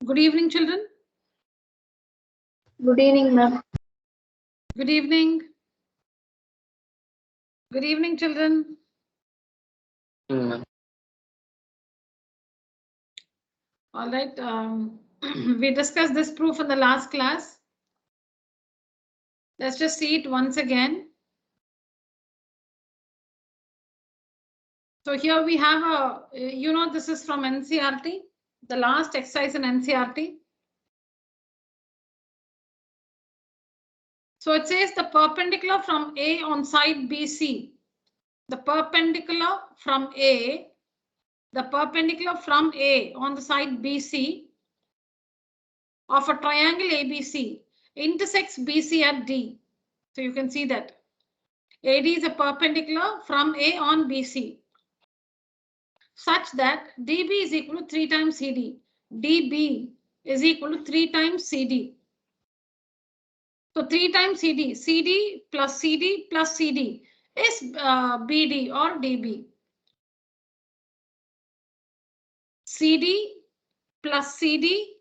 Good evening, children. Good evening, ma'am. Good evening. Good evening, children. All right. We discussed this proof in the last class. Let's just see it once again. So here we have a, this is from NCERT, the last exercise in NCERT. So it says the perpendicular from A on side BC. The perpendicular from A on the side BC of a triangle ABC intersects BC at D. So you can see that AD is a perpendicular from A on BC such that DB is equal to 3 times CD. DB is equal to 3 times CD. So 3 times CD. CD plus CD plus CD is BD or DB. CD plus CD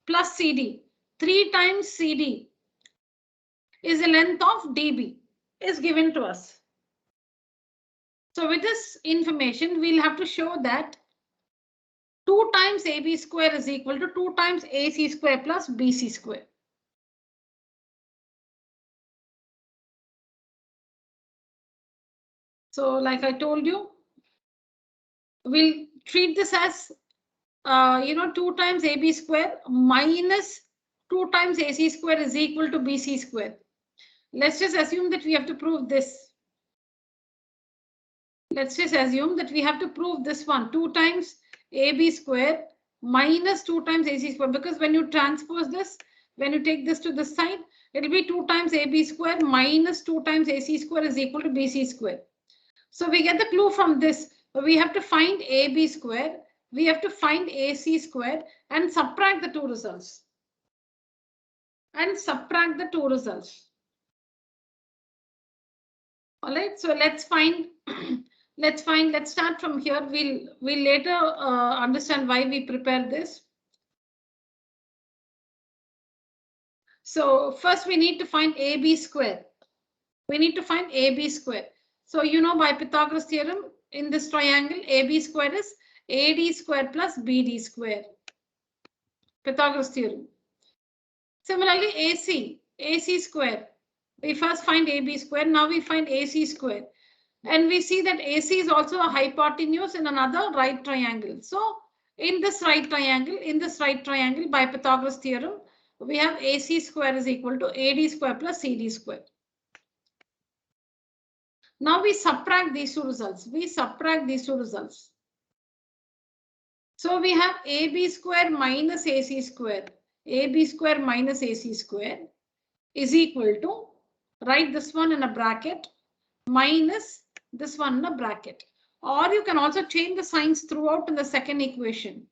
plus CD. 3 times CD is the length of DB is given to us. So with this information, we'll have to show that 2 times AB square is equal to 2 times AC square plus BC square. So like I told you, we'll treat this as 2 times AB square minus 2 times AC square is equal to BC square. Let's just assume that we have to prove this. Let's just assume that we have to prove this one, 2 times AB square minus 2 times AC square, because when you transpose this, when you take this to this side, it will be 2 times AB square minus 2 times AC square is equal to BC square. So we get the clue from this. We have to find AB square, we have to find AC square and subtract the two results. All right, so let's find let's start from here. We'll later understand why we prepare this. So first we need to find AB square. So by Pythagoras theorem, in this triangle, AB square is AD square plus BD square. Pythagoras theorem. Similarly, AC square. We first find AB square, now we find AC square. And we see that AC is also a hypotenuse in another right triangle. So in this right triangle by Pythagoras theorem, we have AC square is equal to AD square plus CD square. Now we subtract these two results. So we have AB square minus AC square. AB square minus AC square is equal to, write this one in a bracket, minus this one in a bracket. Or you can also change the signs throughout in the second equation.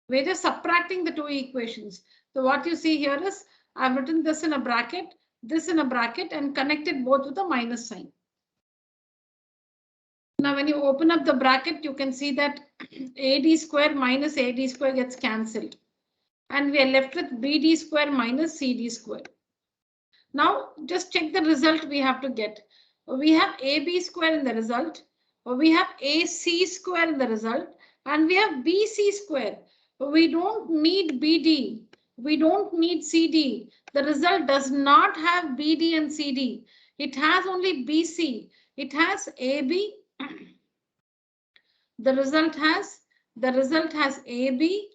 We're just subtracting the two equations. So what you see here is I've written this in a bracket, this in a bracket, and connected both with a minus sign. Now, when you open up the bracket, you can see that AD square minus AD square gets cancelled. And we are left with BD square minus CD square. Now, just check the result we have to get. We have AB square in the result. We have AC square in the result. And we have BC square. We don't need BD. We don't need CD. The result does not have BD and CD. It has only BC. It has AB. The result has AB,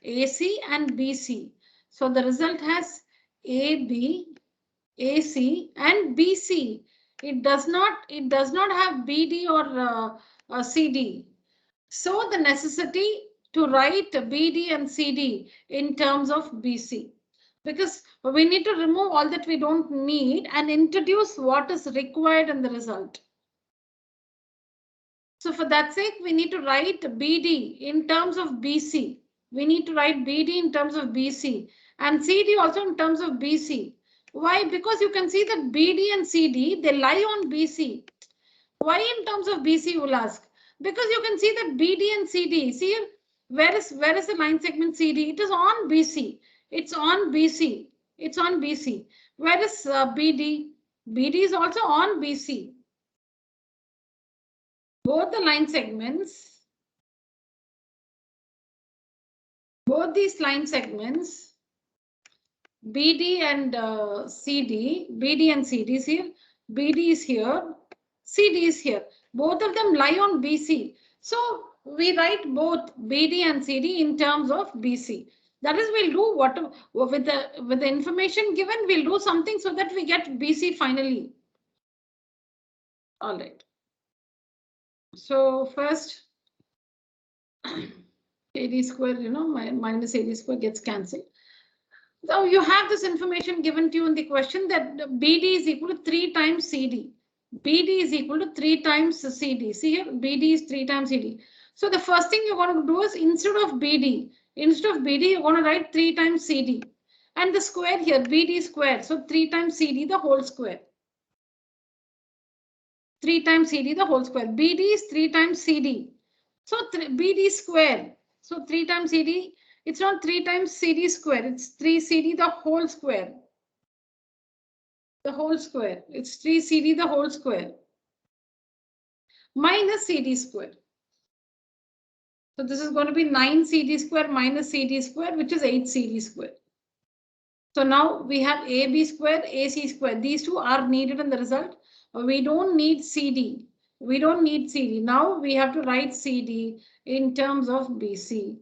AC, and BC. So the result has AB, AC, and BC. It does not have BD or CD. So the necessity to write BD and CD in terms of BC, because we need to remove all that we don't need and introduce what is required in the result. So for that sake, we need to write BD in terms of BC. We need to write BD in terms of BC and CD also in terms of BC. Why? Because you can see that BD and CD, they lie on BC. Why in terms of BC, you will ask? Because you can see that BD and CD, see, Where is the line segment CD? It is on BC. It's on BC. It's on BC. Where is BD? BD is also on BC. Both the line segments, both these line segments, BD and CD, BD and CD is here, BD is here, CD is here. Both of them lie on BC. So we write both BD and CD in terms of BC. That is, we'll do what with the information given, we'll do something so that we get BC finally. All right. So first, AD square, minus AD square gets cancelled. So you have this information given to you in the question that BD is equal to 3 times CD. BD is equal to 3 times CD. See here, BD is 3 times CD. So the first thing you're going to do is instead of BD, you're going to write 3 times CD. And the square here, BD square. So 3 times CD, the whole square. 3 times CD, the whole square. BD is 3 times CD. So BD square. So 3 times CD. It's not 3 times CD square. It's 3 CD, the whole square. The whole square. It's 3 CD, the whole square. Minus CD square. So this is going to be 9 CD square minus CD square, which is 8 CD square. So now we have AB square, AC square. These two are needed in the result. We don't need CD. We don't need CD. Now we have to write CD in terms of BC.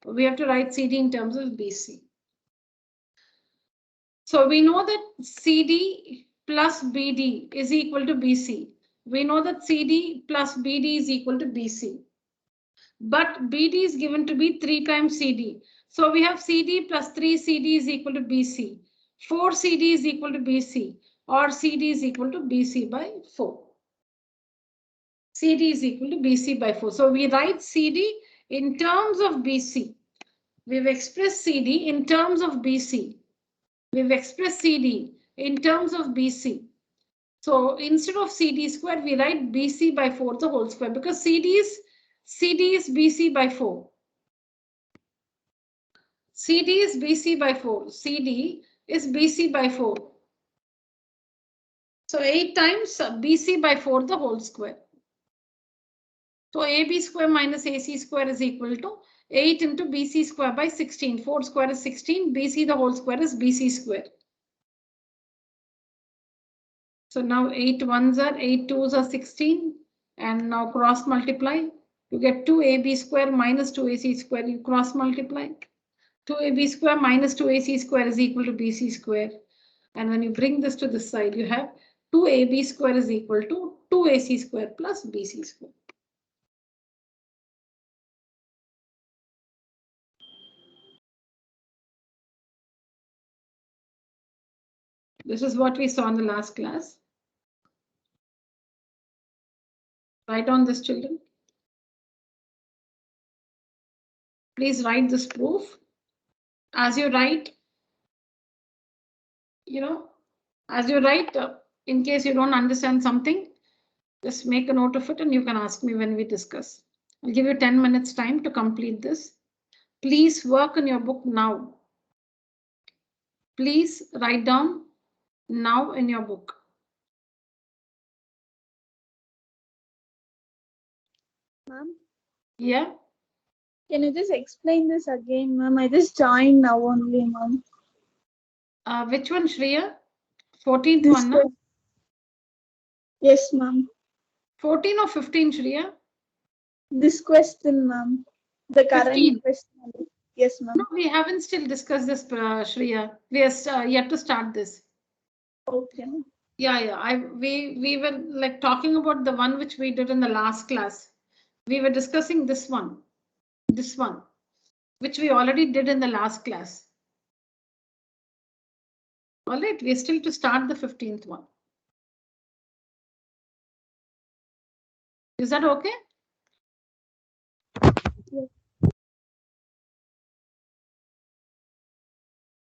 We have to write CD in terms of BC. So we know that CD plus BD is equal to BC. We know that CD plus BD is equal to BC. But BD is given to be 3 times CD. So we have CD plus 3 CD is equal to BC. 4 CD is equal to BC, or CD is equal to BC by 4. CD is equal to BC by 4. So we write CD in terms of BC. We've expressed CD in terms of BC. We've expressed CD in terms of BC. So instead of CD square, we write BC by 4 the whole square, because CD is BC by 4. CD is BC by 4. CD is BC by 4. So 8 times BC by 4 the whole square. So AB square minus AC square is equal to 8 into BC square by 16. 4 square is 16. BC the whole square is BC square. So now 8 ones are 8 twos are 16. And now cross multiply. You get 2AB square minus 2AC square. You cross multiply. 2AB square minus 2AC square is equal to BC square. And when you bring this to this side, you have 2AB square is equal to 2AC square plus BC square. This is what we saw in the last class. Write on this, children. Please write this proof. As you write, in case you don't understand something, just make a note of it and you can ask me when we discuss. I'll give you 10 minutes time to complete this. Please work on your book now. Please write down now in your book. Ma'am? Yeah? Can you just explain this again, ma'am? I just joined now only, ma'am. Which one, Shreya? 14th one, no? Yes, ma'am. 14 or 15, Shreya? This question, ma'am. The current 15. question. Yes, ma'am. No, we haven't still discussed this, Shreya. We are yet to start this. Okay. Yeah. We were like talking about the one which we did in the last class. We were discussing this one, which we already did in the last class. All right, we're still to start the 15th one. Is that okay? Yes.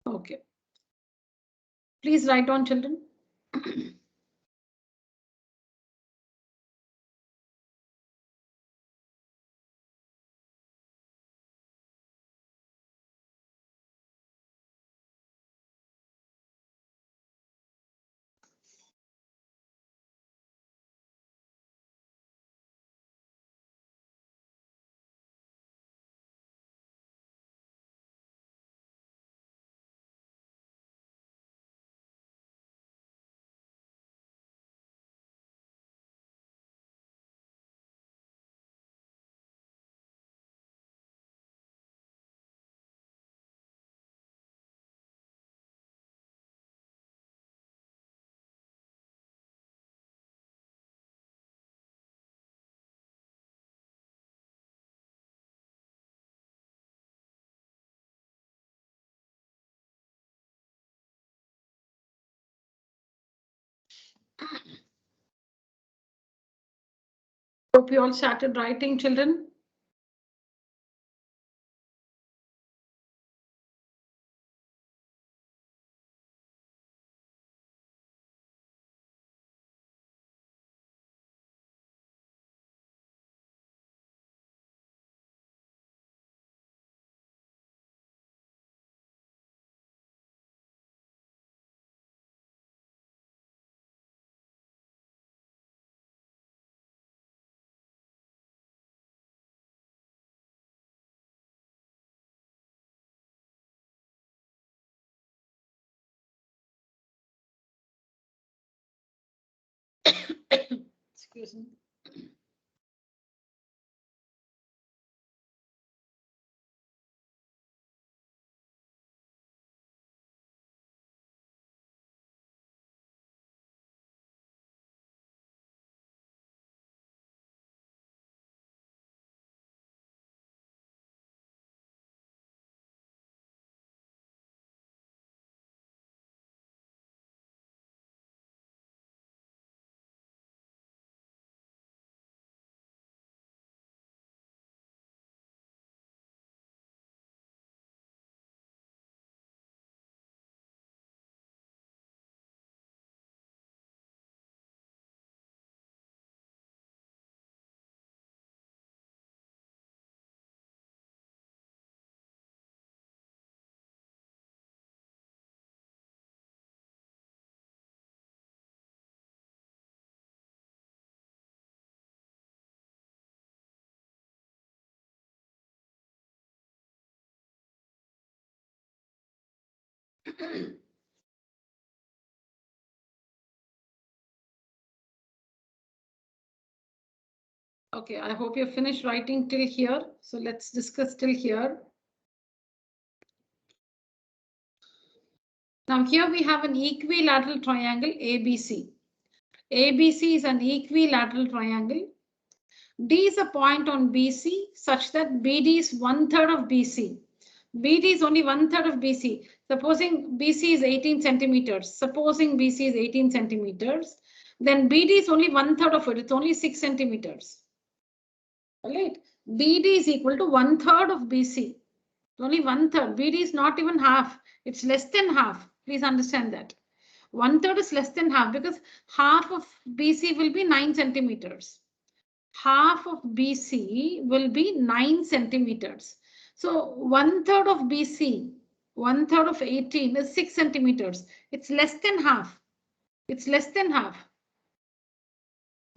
Okay. Please write on, children. Hope you all started writing, children. Excuse me. Okay, I hope you finished writing till here. So let's discuss till here. Now here we have an equilateral triangle ABC. ABC is an equilateral triangle. D is a point on BC such that BD is 1/3 of BC. BD is only 1/3 of BC. Supposing BC is 18 centimeters. Supposing BC is 18 centimeters, then BD is only 1/3 of it. It's only 6 centimeters. Right? BD is equal to 1/3 of BC. Only 1/3. BD is not even half. It's less than half. Please understand that. 1/3 is less than half because half of BC will be 9 centimeters. Half of BC will be 9 centimeters. So 1/3 of BC, 1/3 of 18 is 6 centimeters. It's less than half. It's less than half.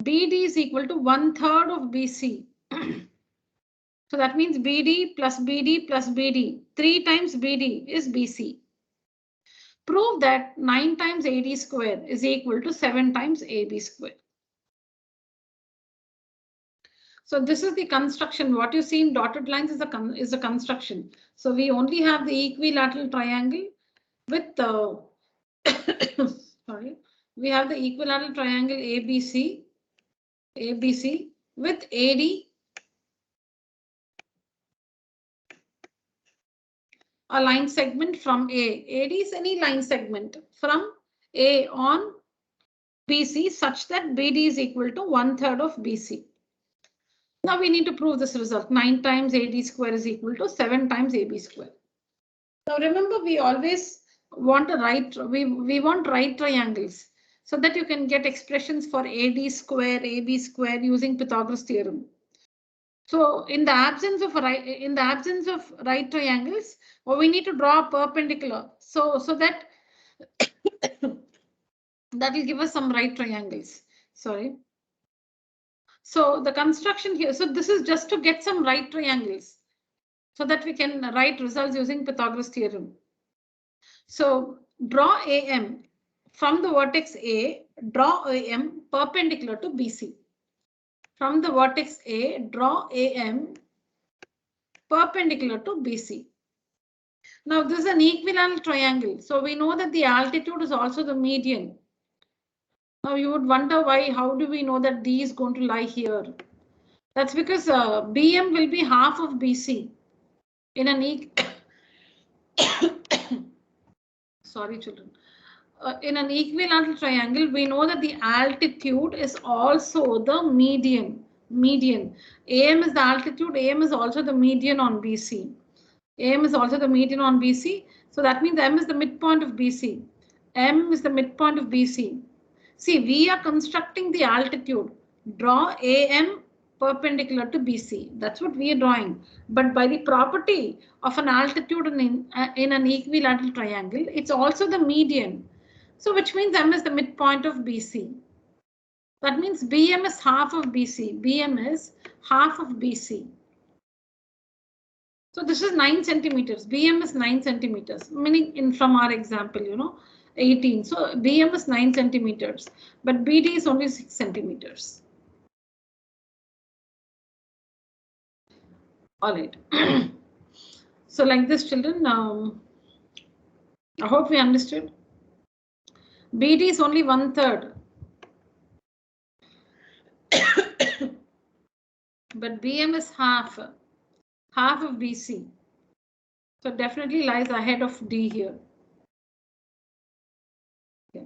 BD is equal to 1/3 of BC. So that means BD plus BD plus BD. 3 times BD is BC. Prove that 9 times AD square is equal to 7 times AB square. So this is the construction. What you see in dotted lines is a construction. So we only have the equilateral triangle with the sorry, we have the equilateral triangle ABC with AD a line segment from A. AD is any line segment from A on BC such that BD is equal to 1/3 of BC. Now we need to prove this result. 9 times AD square is equal to 7 times AB square. Now remember, we always want we want right triangles so that you can get expressions for AD square, AB square using Pythagoras theorem. So in the absence of right triangles, we need to draw a perpendicular. So that that will give us some right triangles. Sorry. So the construction here. So this is just to get some right triangles so that we can write results using Pythagoras theorem. So draw AM from the vertex A, draw AM perpendicular to BC. From the vertex A, draw AM perpendicular to BC. Now this is an equilateral triangle. So we know that the altitude is also the median. Now you would wonder why, how do we know that D is going to lie here? That's because BM will be half of BC in an sorry children. In an equilateral triangle, we know that the altitude is also the median. Median. AM is the altitude. AM is also the median on BC. AM is also the median on BC. So that means M is the midpoint of BC. M is the midpoint of BC. See, we are constructing the altitude. Draw AM perpendicular to BC. That's what we are drawing. But by the property of an altitude in an equilateral triangle, it's also the median. So which means M is the midpoint of BC. That means BM is half of BC. BM is half of BC. So this is 9 centimeters. BM is 9 centimeters, meaning from our example, 18. So BM is 9 centimeters, but BD is only 6 centimeters. All right. So like this, children, I hope we understood. BD is only 1/3. But BM is half of BC. So definitely lies ahead of D here. Okay.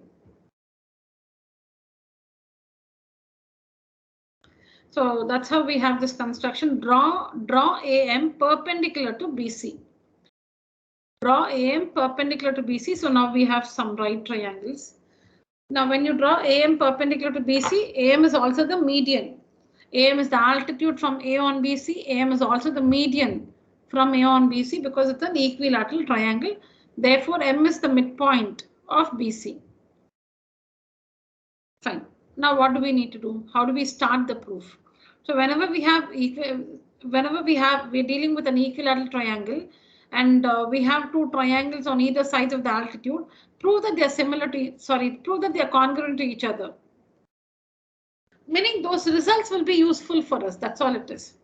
So that's how we have this construction. Draw AM perpendicular to BC. Draw AM perpendicular to BC. So now we have some right triangles. Now when you draw AM perpendicular to BC, AM is also the median. AM is the altitude from A on BC. AM is also the median from A on BC because it's an equilateral triangle. Therefore, M is the midpoint of BC. Fine. Now what do we need to do? How do we start the proof? So whenever we're dealing with an equilateral triangle and we have two triangles on either side of the altitude, prove that they are prove that they are congruent to each other. Meaning those results will be useful for us. That's all it is.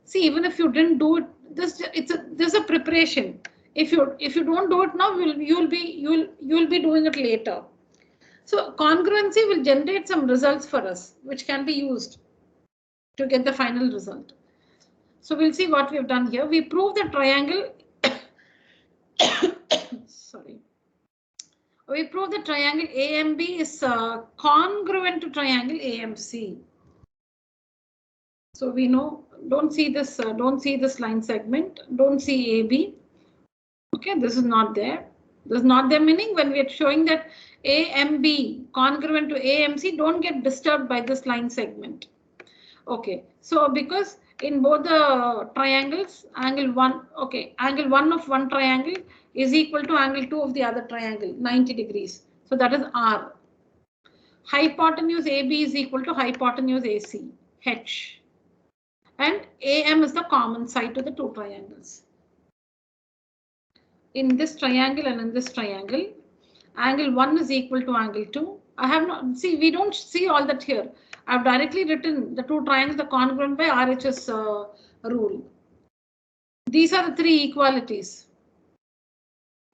See, even if you didn't do it, there's a preparation. If you don't do it now, you'll be doing it later. So congruency will generate some results for us, which can be used to get the final result. So we'll see what we've done here. We prove the triangle. Sorry. We prove the triangle AMB is congruent to triangle AMC. So we know, don't see this line segment, don't see AB. Okay, this is not there. This is not there, meaning when we are showing that AMB congruent to AMC, don't get disturbed by this line segment. Okay, so because in both the triangles, angle 1 of one triangle is equal to angle 2 of the other triangle, 90 degrees. So that is R. Hypotenuse AB is equal to hypotenuse AC, H. And AM is the common side to the two triangles. In this triangle and in this triangle, angle 1 is equal to angle 2. I have not, see, we don't see all that here. I've directly written the two triangles are congruent by RHS rule. These are the three equalities.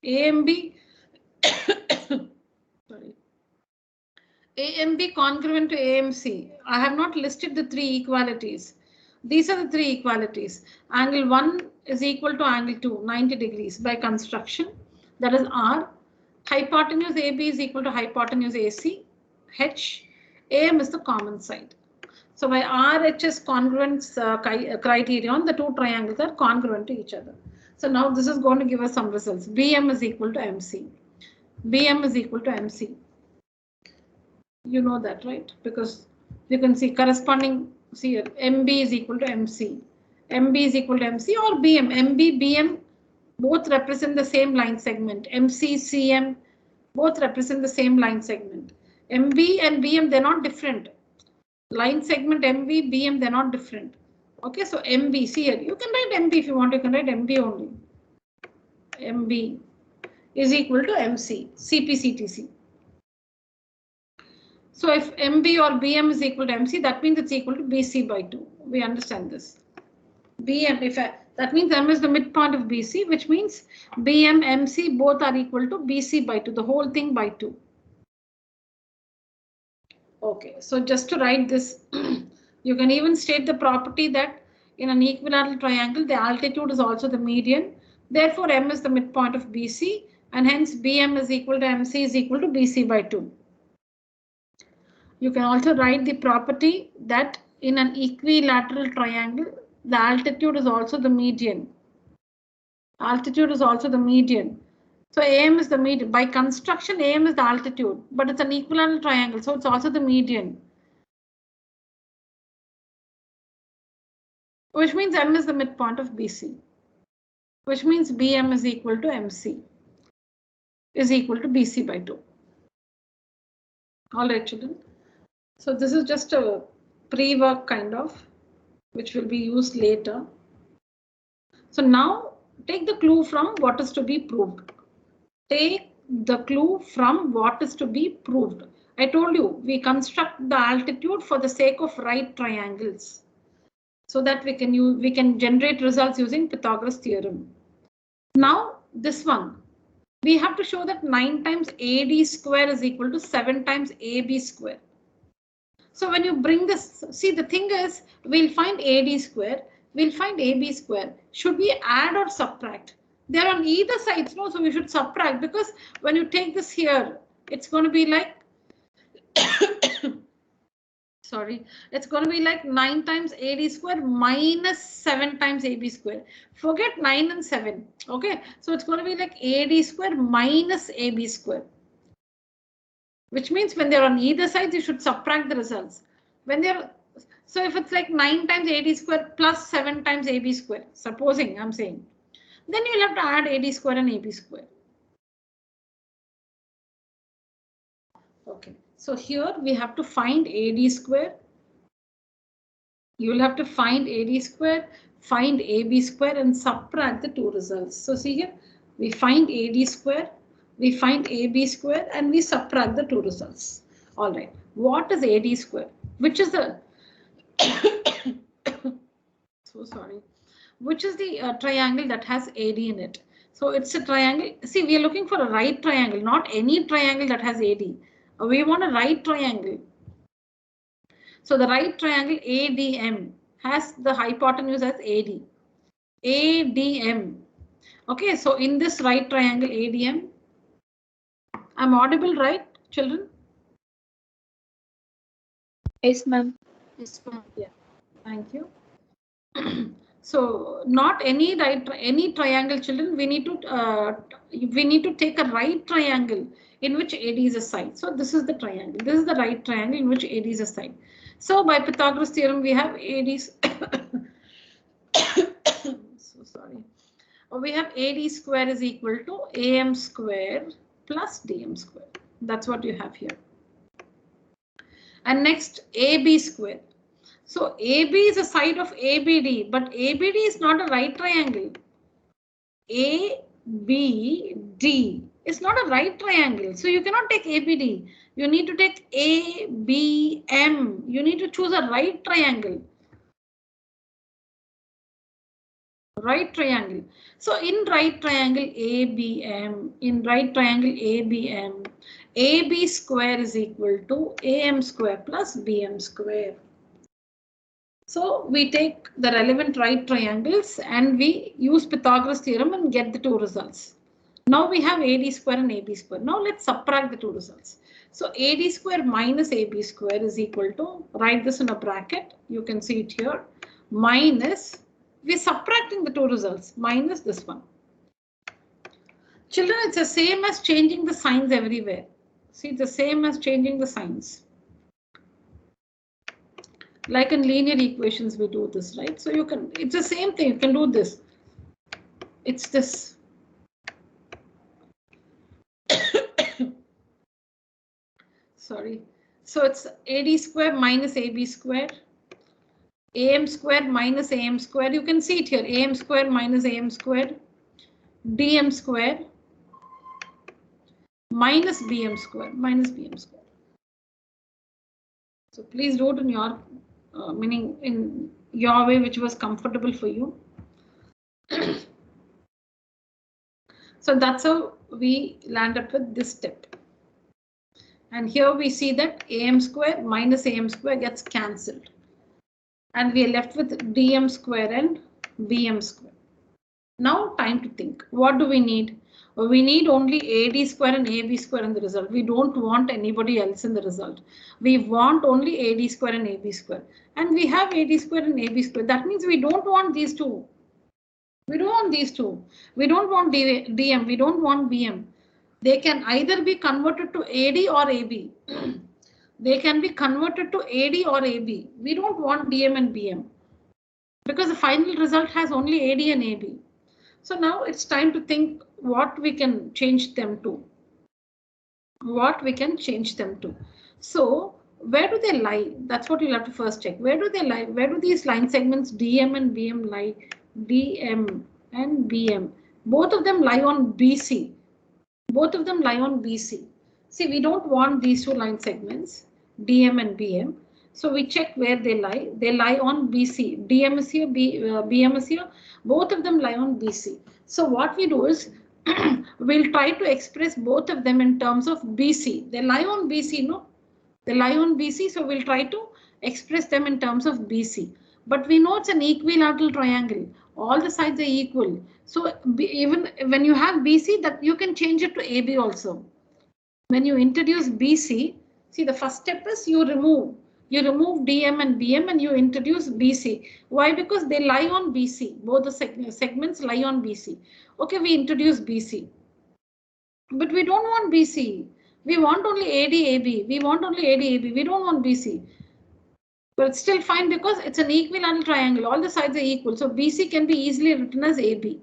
AMB, sorry. AMB congruent to AMC. I have not listed the three equalities. These are the three equalities. Angle 1 is equal to angle 2, 90 degrees by construction. That is R. Hypotenuse AB is equal to hypotenuse AC, H. AM is the common side. So by RHS congruence criterion, the two triangles are congruent to each other. So now this is going to give us some results. BM is equal to MC. BM is equal to MC. You know that, right? Because you can see corresponding, see here, MB is equal to MC. MB is equal to MC or BM. MB, BM both represent the same line segment. MC, CM both represent the same line segment. MB and BM, they're not different. Line segment MB, BM, they're not different. Okay, so MB, see here, you can write MB if you want, you can write MB only. MB is equal to MC, CP, CTC. So if MB or BM is equal to MC, that means it's equal to BC by 2. We understand this. BM, that means M is the midpoint of BC, which means BM, MC both are equal to BC by 2, the whole thing by 2. Okay, so just to write this, you can even state the property that in an equilateral triangle, the altitude is also the median. Therefore, M is the midpoint of BC, and hence BM is equal to MC is equal to BC by 2. You can also write the property that in an equilateral triangle, the altitude is also the median. Altitude is also the median. So AM is the median. By construction, AM is the altitude, but it's an equilateral triangle, so it's also the median. Which means M is the midpoint of BC. Which means BM is equal to MC is equal to BC by 2. All right, children. So this is just a pre-work kind of, which will be used later. So now take the clue from what is to be proved. Take the clue from what is to be proved. I told you we construct the altitude for the sake of right triangles, so that we can generate results using Pythagoras theorem. Now this one, we have to show that 9 times AD square is equal to 7 times AB square. So when you bring this, see, the thing is, we'll find AD square, we'll find AB square. Should we add or subtract? They're on either sides, no, so we should subtract, because when you take this here, it's going to be like sorry, it's going to be like 9 times AD square minus 7 times AB square. Forget 9 and 7. Okay, so it's going to be like AD square minus AB square. Which means when they're on either side, you should subtract the results. When they're, so if it's like 9 times AD square plus 7 times AB square, supposing I'm saying, then you'll have to add AD square and AB square. Okay, so here we have to find AD square. You will have to find AD square, find AB square and subtract the two results. So see here, we find AD square, we find AB square and we subtract the two results. All right, what is AD square? Which is the so sorry, which is the triangle that has AD in it? So it's a triangle. See, we are looking for a right triangle, not any triangle that has AD. We want a right triangle. So the right triangle ADM has the hypotenuse as AD. ADM. Okay, so in this right triangle ADM, I'm audible, right, children? Yes, ma'am. Yes, ma'am. Yeah, thank you. So not any triangle, children. We need to take a right triangle in which AD is a side. So this is the triangle. This is the right triangle in which AD is a side. So by Pythagoras theorem, we have AD's. So sorry. We have AD square is equal to AM square plus DM square. That's what you have here. And next AB square. So AB is a side of ABD, but ABD is not a right triangle. ABD is not a right triangle. So you cannot take ABD. You need to take ABM. You need to choose a right triangle. Right triangle. So in right triangle ABM, AB square is equal to AM square plus BM square. So we take the relevant right triangles and we use Pythagoras theorem and get the two results. Now we have AD square and AB square. Now let's subtract the two results. So AD square minus AB square is equal to, write this in a bracket, you can see it here, minus, we're subtracting the two results, minus this one. Children, it's the same as changing the signs everywhere. See, the same as changing the signs. Like in linear equations, we do this, right? So you can, it's the same thing, you can do this. It's this. Sorry. So it's AD square minus AB square. AM square minus AM square. You can see it here. AM square minus AM square. DM square minus BM square. Minus BM square. So please do it in your meaning in your way, which was comfortable for you. So that's how we land up with this step. And here we see that AM square minus AM square gets cancelled. And we are left with DM square and BM square. Now time to think. What do we need? We need only AD square and AB square in the result. We don't want anybody else in the result. We want only AD square and AB square. And we have AD square and AB square. That means we don't want these two. We don't want these two. We don't want DM. We don't want BM. They can either be converted to AD or AB. They can be converted to AD or AB. We don't want DM and BM because the final result has only AD and AB. So now it's time to think what we can change them to. What we can change them to. So where do they lie? That's what you'll have to first check. Where do they lie? Where do these line segments DM and BM lie? DM and BM. Both of them lie on BC. Both of them lie on BC. See, we don't want these two line segments, DM and BM. So we check where they lie. They lie on BC. DM is here, BM is here. Both of them lie on BC. So what we do is we'll try to express both of them in terms of BC. They lie on BC, no? They lie on BC. So we'll try to express them in terms of BC. But we know it's an equilateral triangle. All the sides are equal. So even when you have BC, that you can change it to AB also. When you introduce BC, see the first step is you remove DM and BM and you introduce BC. Why? Because they lie on BC. Both the segments lie on BC. Okay, we introduce BC. But we don't want BC. We want only AD-AB. We want only AD-AB. We don't want BC. But it's still fine because it's an equilateral triangle. All the sides are equal. So BC can be easily written as AB.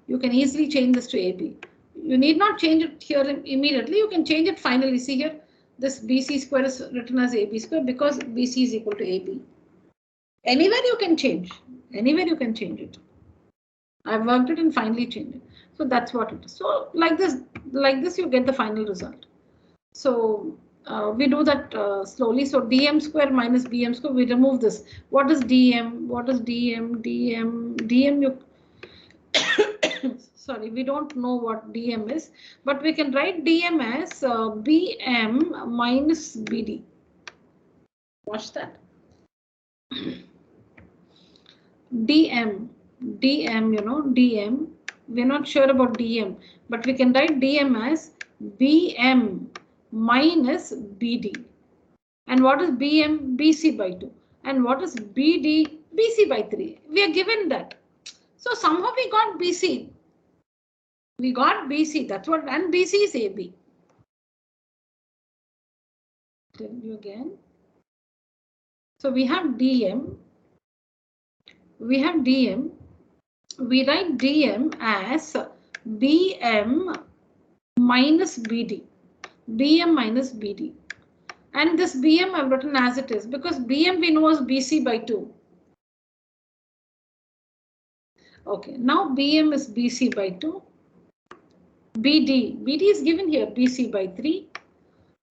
You can easily change this to AB. You need not change it here immediately. You can change it finally. See here, this BC square is written as AB square because BC is equal to AB. Anywhere you can change. Anywhere you can change it. I've worked it and finally changed it. So that's what it is. So like this you get the final result. So we do that slowly. So DM square minus BM square, we remove this. What is DM? What is DM? DM you sorry, we don't know what DM is, but we can write DM as BM minus BD. Watch that. DM, you know, DM. We're not sure about DM, but we can write DM as BM minus BD. And what is BM? BC by 2. And what is BD? BC by 3. We are given that. So somehow we got BC. We got BC. That's what, and BC is AB. Tell you again. So we have DM. We have DM. We write DM as BM minus BD. BM minus BD. And this BM I've written as it is because BM we know is BC by 2. Okay, now BM is BC by 2. BD is given here, BC by 3.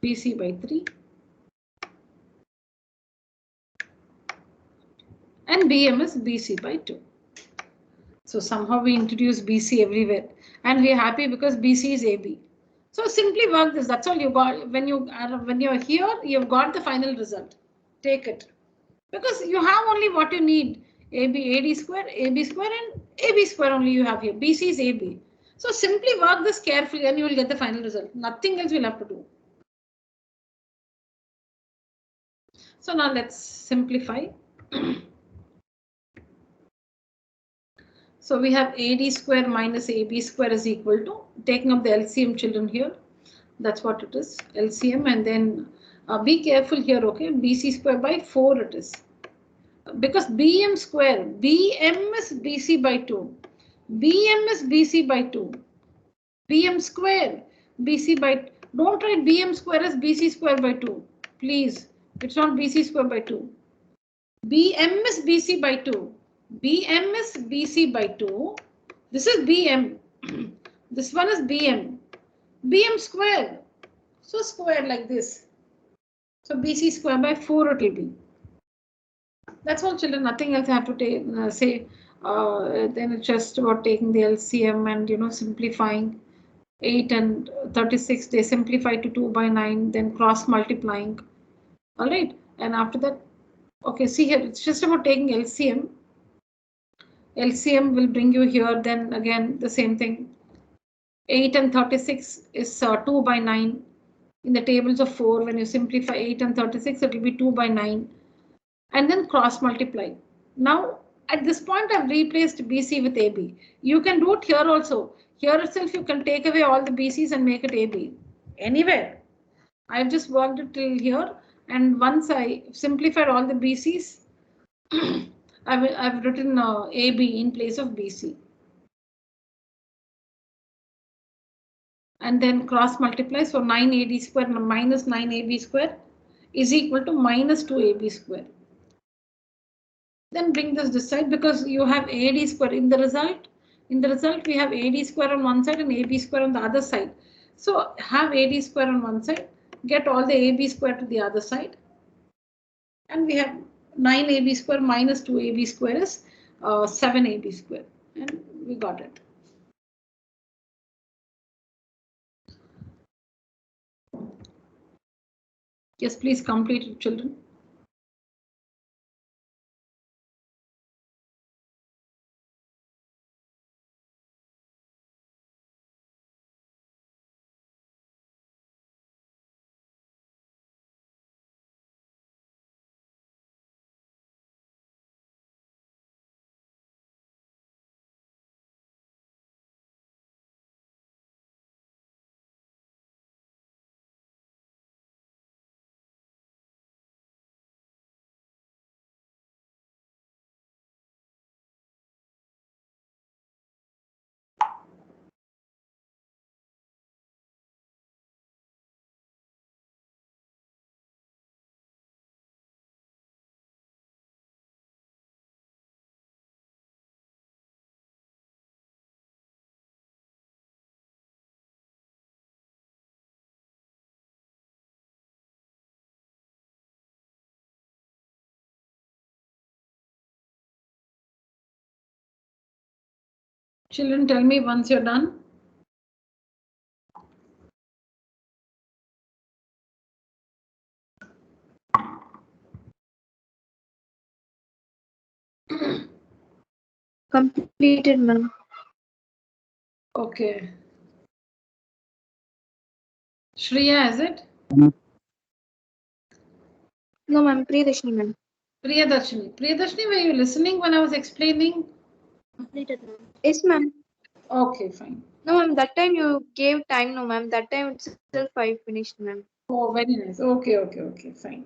BC by 3. And BM is BC by 2. So somehow we introduce BC everywhere. And we're happy because BC is AB. So simply work this. That's all you got. When you're here, you've got the final result. Take it. Because you have only what you need. AD square, AB square, and AB square only you have here. BC is AB. So simply work this carefully and you will get the final result. Nothing else you'll have to do. So now let's simplify. So we have AD square minus AB square is equal to, taking up the LCM children here. That's what it is, LCM, and then be careful here, okay? BC square by 4 it is. Because BM square, BM is BC by 2. BM is BC by 2. BM square, BC by, don't write BM square as BC square by 2. Please, it's not BC square by 2. BM is BC by 2. BM is BC by 2. This is BM. This one is BM. BM square. So square like this. So BC square by 4 it will be. That's all, children. Nothing else I have to say. Then it's just about taking the LCM and simplifying. 8 and 36. They simplify to 2 by 9. Then cross multiplying. All right. And after that, okay. See here. It's just about taking LCM. LCM will bring you here. Then again the same thing. 8 and 36 is 2 by 9. In the tables of 4, when you simplify 8 and 36, it will be 2 by 9. And then cross multiply. Now, at this point, I've replaced BC with AB. You can do it here also. Here itself, you can take away all the BCs and make it AB. Anywhere. I've just worked it till here. And once I simplified all the BCs, I've written AB in place of BC. And then cross multiply. So 9AD square minus 9AB square is equal to minus 2AB square. Then bring this side because you have AD square in the result. In the result, we have AD square on one side and AB square on the other side. So have AD square on one side, get all the AB square to the other side. And we have 9AB square minus 2AB square is 7AB square. And we got it. Yes, please complete it, children. Children, tell me once you're done. Completed, ma'am. Okay. Shreya, is it? No, ma'am. Priyadarshini, ma'am. Priyadarshini. Priyadarshini, were you listening when I was explaining? Completed, ma'am. Yes, ma'am. Okay, fine. No, ma'am. That time you gave time, no, ma'am. That time itself I finished, ma'am. Oh, very nice. Okay, fine.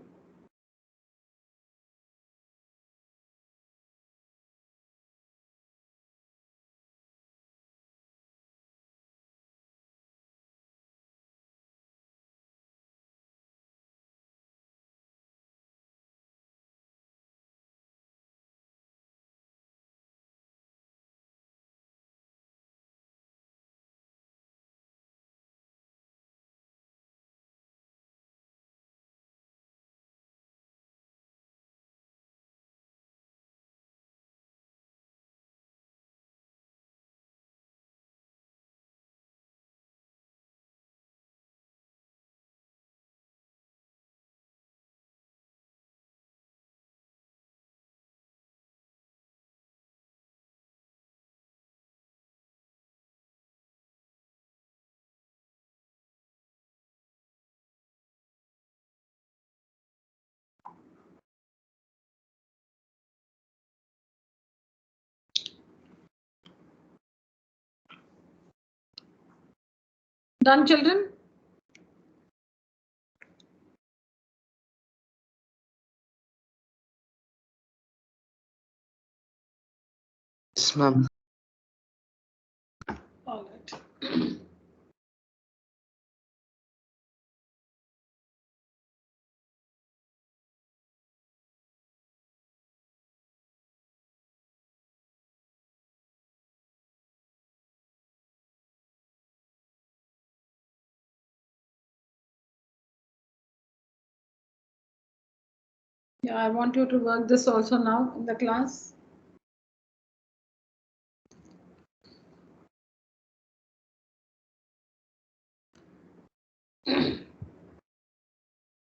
Done, children? Yes, ma'am. All right. Yeah, I want you to work this also now in the class.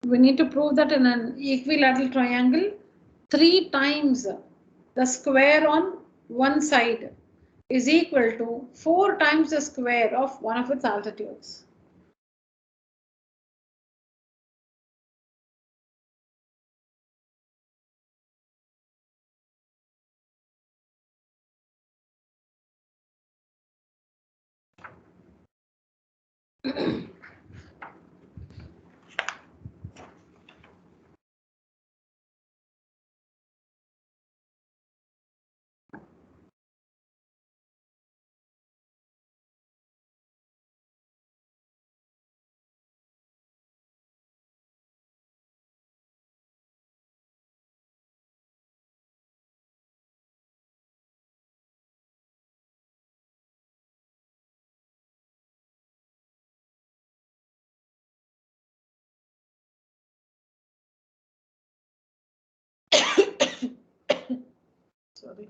We need to prove that in an equilateral triangle, 3 times the square on one side is equal to 4 times the square of one of its altitudes. Sorry.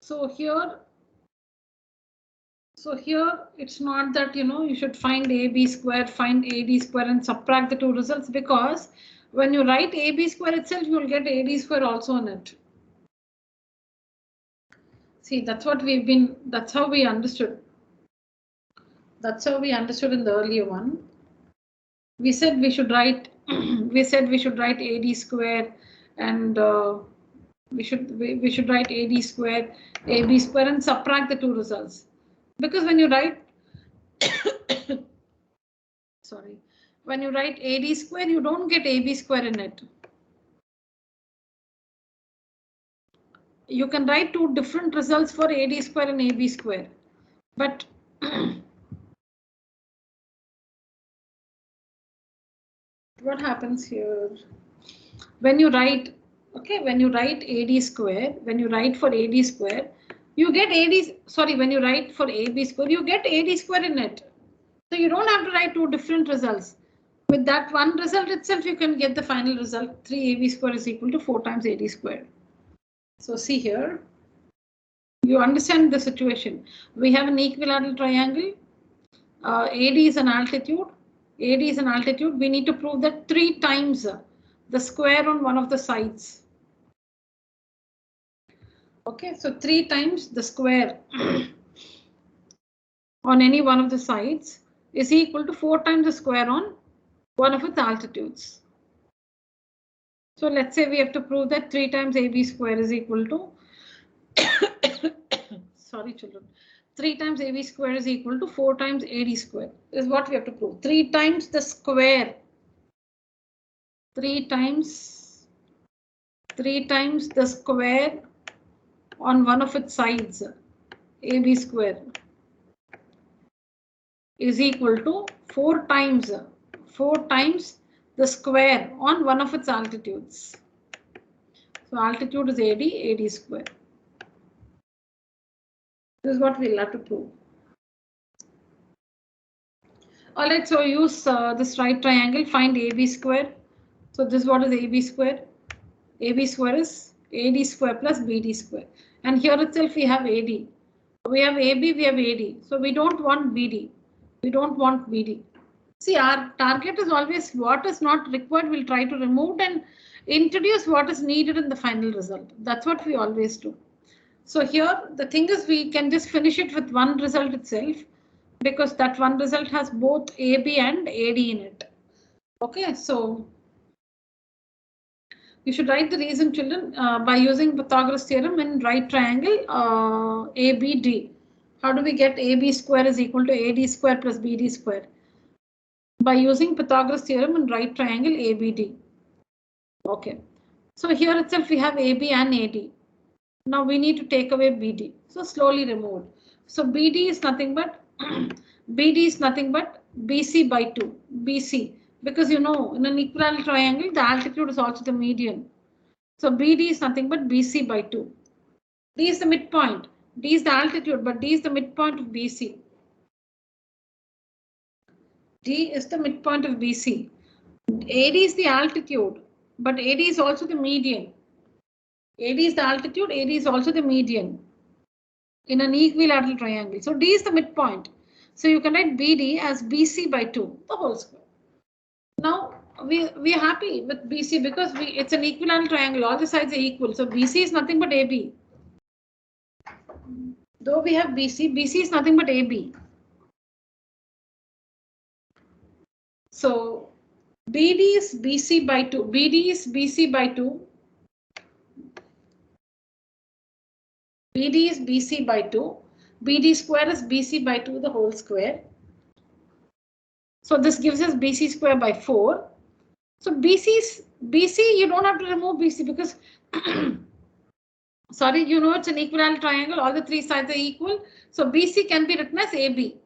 So here it's not that, you know, you should find AB square, find AD square and subtract the two results, because when you write AB square itself, you will get AD square also in it. See, that's what that's how we understood. That's how we understood in the earlier one. We said we should write, we said we should write AD square and we should write AD square, AB square and subtract the two results. Because when you write, sorry, when you write AD square, you don't get AB square in it. You can write two different results for AD square and AB square, but what happens here? When you write, okay, when you write AD square, when you write for AD square, you get AD, sorry, when you write for AB square, you get AD square in it. So you don't have to write two different results. With that one result itself, you can get the final result. 3AB square is equal to 4 times AD square. So see here, you understand the situation. We have an equilateral triangle. AD is an altitude. AD is an altitude. We need to prove that 3 times the square on one of the sides. Okay, so 3 times the square on any one of the sides is equal to 4 times the square on one of its altitudes. So let's say we have to prove that 3 times AB square is equal to sorry children, 3 times AB square is equal to 4 times AD square is what we have to prove. 3 times the square, 3 times the square on one of its sides, AB square, is equal to 4 times the square on one of its altitudes. So altitude is AD square. This is what we'll have to prove. All right, so use this right triangle, find AB square. So this is what is AB square. AB square is AD square plus BD square. And here itself we have AD. We have AB, we have AD. So we don't want BD. We don't want BD. See, our target is always what is not required, we'll try to remove and introduce what is needed in the final result. That's what we always do. So here the thing is we can just finish it with one result itself, because that one result has both AB and AD in it. Okay, so you should write the reason, children, by using Pythagoras theorem in right triangle ABD. How do we get AB square is equal to AD square plus BD square? By using Pythagoras theorem in right triangle ABD. Okay, So here itself we have AB and AD. Now we need to take away BD. So slowly remove. So BD is nothing but BD is nothing but BC by 2. BC. Because you know in an equilateral triangle the altitude is also the median. So BD is nothing but BC by 2. D is the midpoint. D is the altitude, but D is the midpoint of BC. D is the midpoint of BC. AD is the altitude, but AD is also the median. AD is the altitude, AD is also the median in an equilateral triangle. So D is the midpoint. So you can write BD as BC by 2, the whole square. Now we are happy with BC because it's an equilateral triangle. All the sides are equal. So BC is nothing but AB. Though we have BC, BC is nothing but AB. So BD is BC by 2. BD is BC by 2. BD is BC by 2. BD square is BC by 2, the whole square. So this gives us BC square by 4. So BC, you don't have to remove BC because, sorry, you know it's an equilateral triangle. All the three sides are equal. So BC can be written as AB.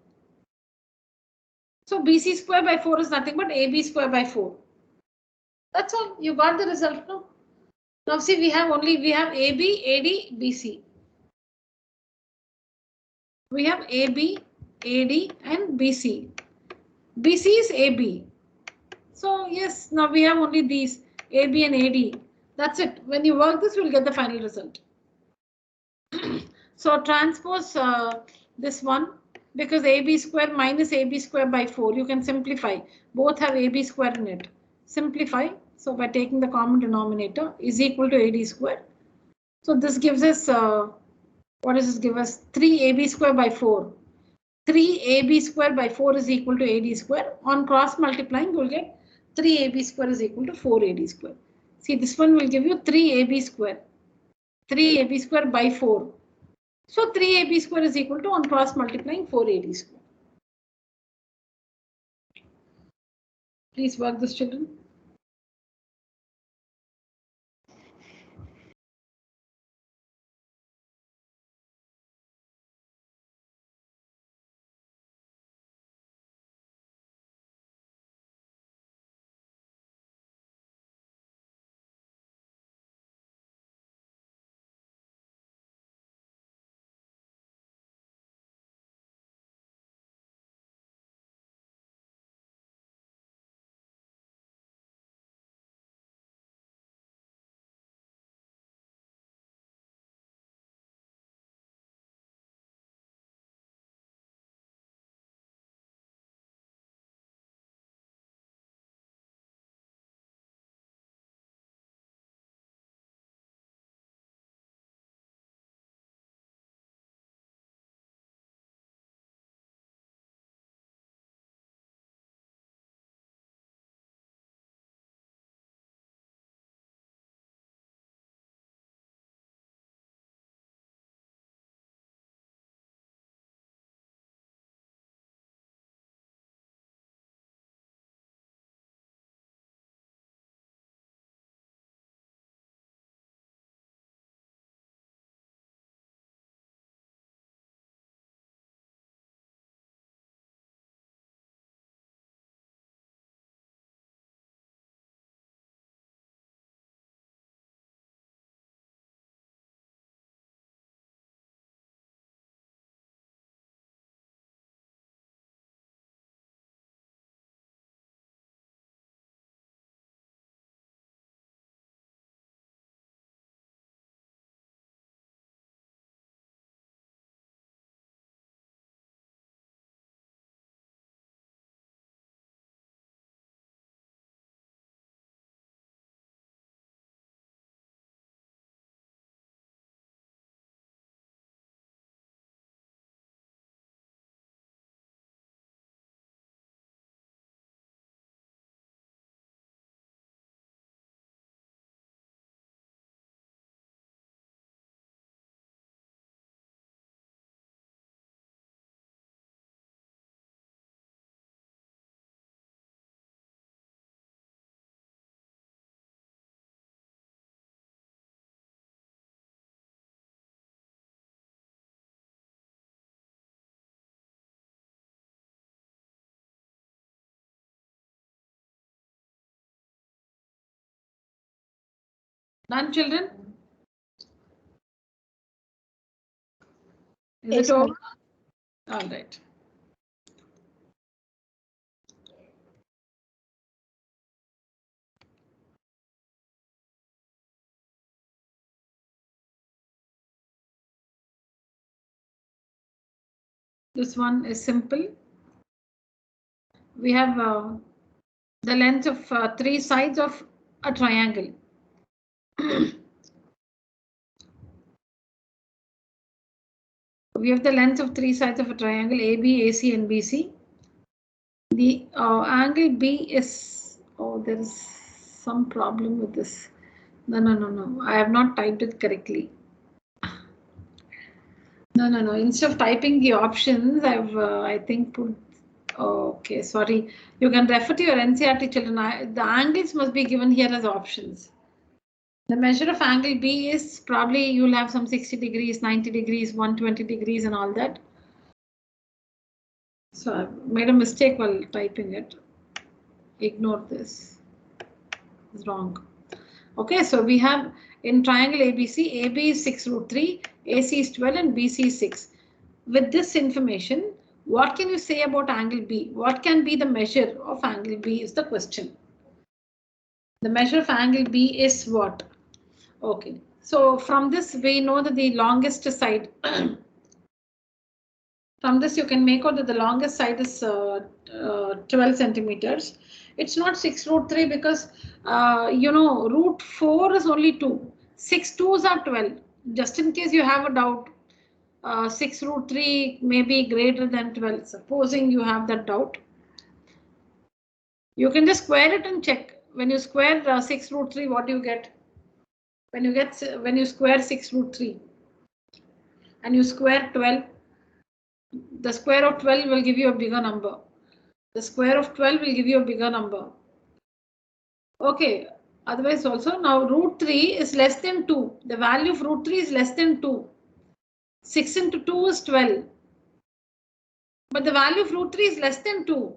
So BC square by 4 is nothing but AB square by 4. That's all. You got the result now. Now see, we have AB, AD, BC. We have AB, AD, and BC. BC is AB. So yes, now we have only these AB and AD. That's it. When you work this, we'll get the final result. So transpose this one because AB square minus AB square by 4. You can simplify. Both have AB square in it. Simplify. So by taking the common denominator is equal to AD square. So this gives us, what does this give us? 3AB square by 4. 3AB square by 4 is equal to AD square. On cross multiplying, you'll get 3AB square is equal to 4AD square. See, this one will give you 3AB square. 3AB square by 4. So 3AB square is equal to, on cross multiplying, 4AD square. Please work this, children. Done, children? Is Yes, it over? ma'am. All right. This one is simple. We have the length of 3 sides of a triangle. We have the length of 3 sides of a triangle AB, AC, and BC. The angle B is, oh, there is some problem with this. No. I have not typed it correctly. No. Instead of typing the options, I've, I think, put, okay, sorry. You can refer to your NCERT children. The angles must be given here as options. The measure of angle B is probably you'll have some 60 degrees, 90 degrees, 120 degrees and all that. So I made a mistake while typing it. Ignore this. It's wrong. Okay, so we have in triangle ABC, AB is 6 root 3, AC is 12 and BC is 6. With this information, what can you say about angle B? What can be the measure of angle B is the question. The measure of angle B is what? Okay, so from this we know that the longest side, from this you can make out that the longest side is 12 centimeters. It's not 6 root 3 because you know root 4 is only 2. 6 2s are 12. Just in case you have a doubt, 6 root 3 may be greater than 12. Supposing you have that doubt, you can just square it and check. When you square 6 root 3, what do you get? When you square 6 root 3 and you square 12, the square of 12 will give you a bigger number. The square of 12 will give you a bigger number. Okay, otherwise also now root 3 is less than 2. The value of root 3 is less than 2. 6 into 2 is 12. But the value of root 3 is less than 2.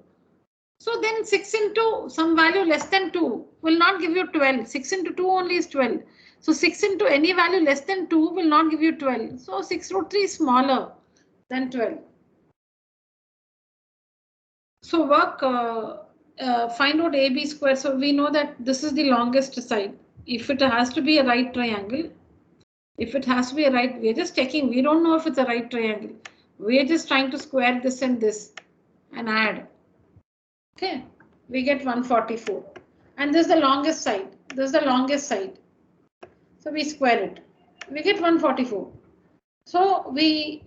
So then 6 into some value less than 2 will not give you 12. 6 into 2 only is 12. So 6 into any value less than 2 will not give you 12. So 6 root 3 is smaller than 12. So work, find out AB square. So we know that this is the longest side. If it has to be a right triangle, we're just checking. We don't know if it's a right triangle. We're just trying to square this and this and add. Okay, we get 144. And this is the longest side. This is the longest side. So we square it. We get 144. So we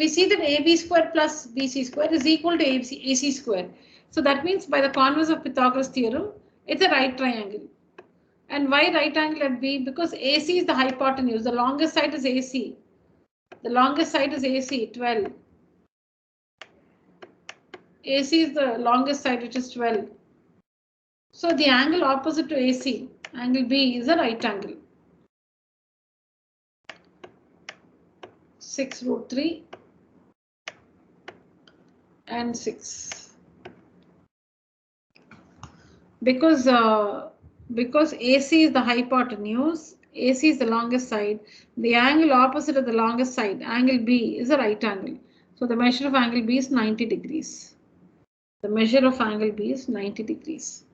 see that AB square plus BC square is equal to AC square. So that means by the converse of Pythagoras theorem, it's a right triangle. And why right angle at B? Because AC is the hypotenuse. The longest side is AC. The longest side is AC, 12. AC is the longest side, which is 12. So the angle opposite to AC, angle B, is a right angle. 6 root 3 and 6. Because AC is the hypotenuse, AC is the longest side, the angle opposite of the longest side, angle B, is a right angle. So the measure of angle B is 90 degrees. The measure of angle B is 90 degrees.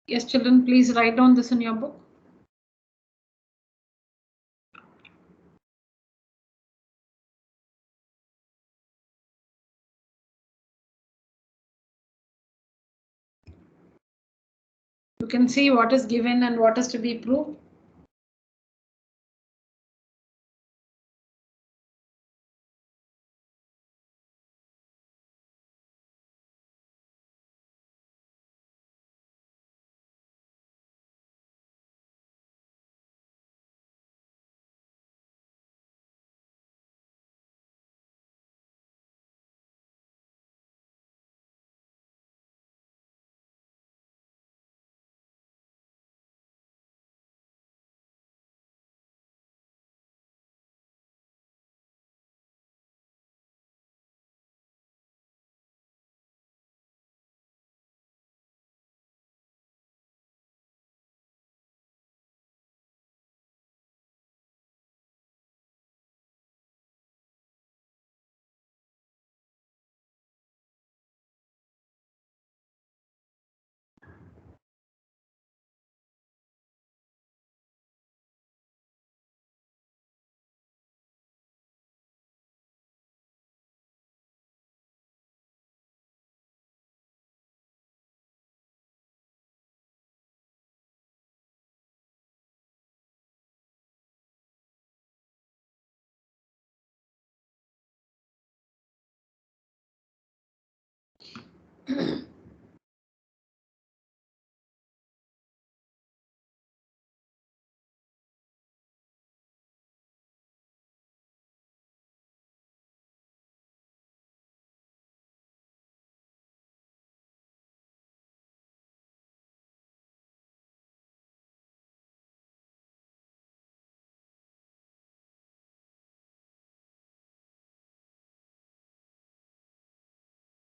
Yes, children, please write down this in your book. You can see what is given and what is to be proved.